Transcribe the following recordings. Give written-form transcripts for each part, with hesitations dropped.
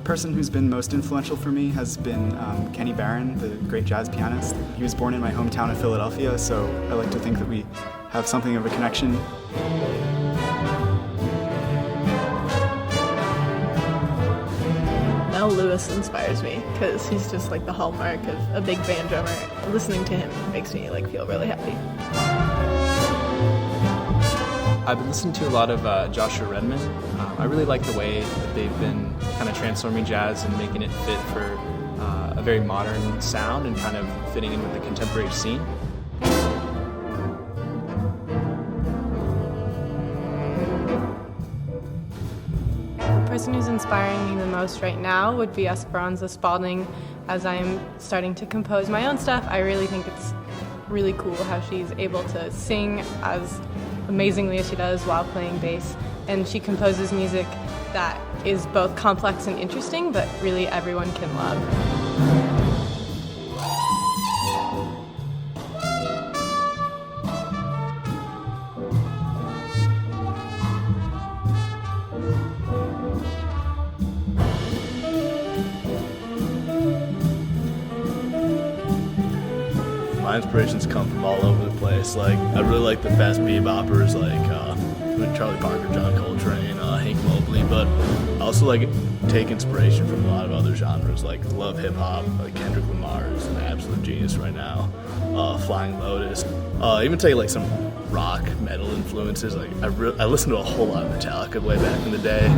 person who's been most influential for me has been Kenny Barron, the great jazz pianist. He was born in my hometown of Philadelphia, so I like to think that we have something of a connection. Mel Lewis inspires me because he's just like the hallmark of a big band drummer. Listening to him makes me like feel really happy. I've been listening to a lot of Joshua Redman. I really like the way that they've been kind of transforming jazz and making it fit for a very modern sound and kind of fitting in with the contemporary scene. The person who's inspiring me the most right now would be Esperanza Spalding. As I'm starting to compose my own stuff, I really think it's really cool how she's able to sing as amazingly as she does while playing bass, and she composes music that is both complex and interesting, but really everyone can love. My inspirations come from all over the place. Like, I really like the fast beboppers like Charlie Parker, John Coltrane, Hank Mobley, but I also like take inspiration from a lot of other genres. Like, love hip hop. Like Kendrick Lamar is an absolute genius right now. Flying Lotus. Even take like some rock metal influences. Like I listened to a whole lot of Metallica way back in the day.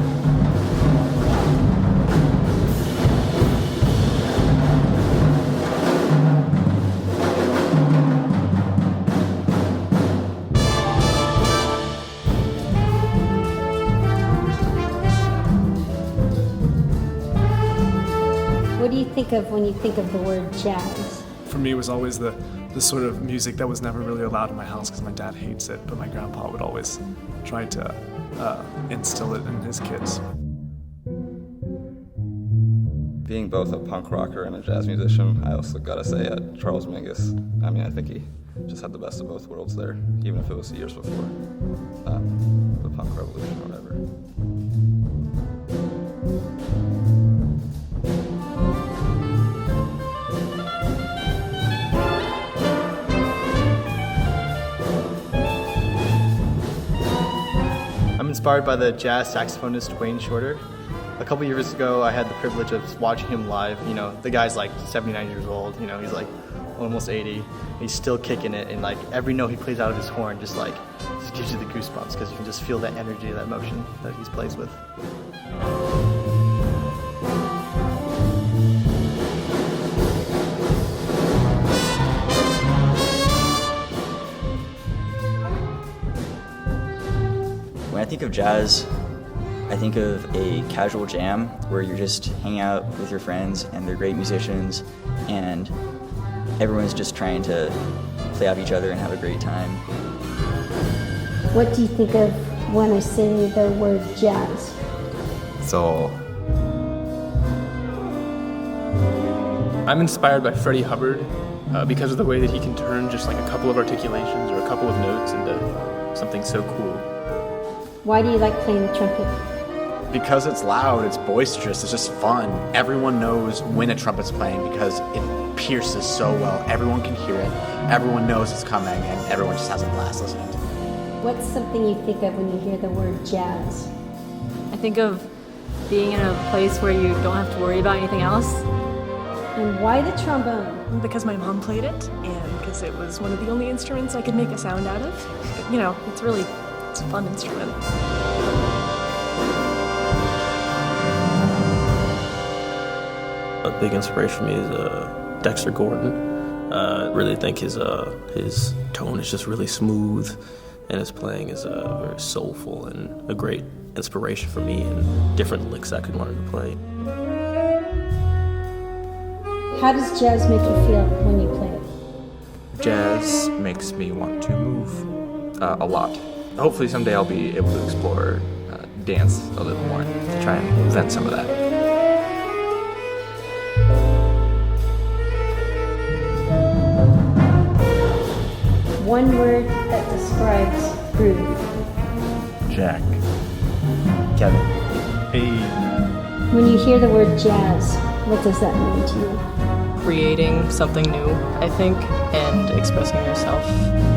What do you think of when you think of the word jazz? For me, it was always the sort of music that was never really allowed in my house because my dad hates it, but my grandpa would always try to instill it in his kids. Being both a punk rocker and a jazz musician, I also gotta say Charles Mingus. I mean, I think he just had the best of both worlds there, even if it was years before the punk revolution or whatever. I'm inspired by the jazz saxophonist Wayne Shorter. A couple years ago, I had the privilege of watching him live. You know, the guy's like 79 years old. You know, he's like almost 80. He's still kicking it, and like every note he plays out of his horn just gives you the goosebumps because you can just feel that energy, that emotion that he plays with. When I think of jazz, I think of a casual jam where you're just hanging out with your friends and they're great musicians and everyone's just trying to play off each other and have a great time. What do you think of when I say the word jazz? Soul. I'm inspired by Freddie Hubbard because of the way that he can turn just like a couple of articulations or a couple of notes into something so cool. Why do you like playing the trumpet? Because it's loud, it's boisterous, it's just fun. Everyone knows when a trumpet's playing because it pierces so well. Everyone can hear it, everyone knows it's coming, and everyone just has a blast listening to it. What's something you think of when you hear the word jazz? I think of being in a place where you don't have to worry about anything else. And why the trombone? Because my mom played it, and because it was one of the only instruments I could make a sound out of. You know, it's a fun instrument. A big inspiration for me is Dexter Gordon. I really think his tone is just really smooth, and his playing is very soulful and a great inspiration for me and different licks I could learn to play. How does jazz make you feel when you play it? Jazz makes me want to move a lot. Hopefully someday I'll be able to explore dance a little more to try and vent some of that. One word that describes groove. Jack. Kevin. Hey. When you hear the word jazz, what does that mean to you? Creating something new, I think, and expressing yourself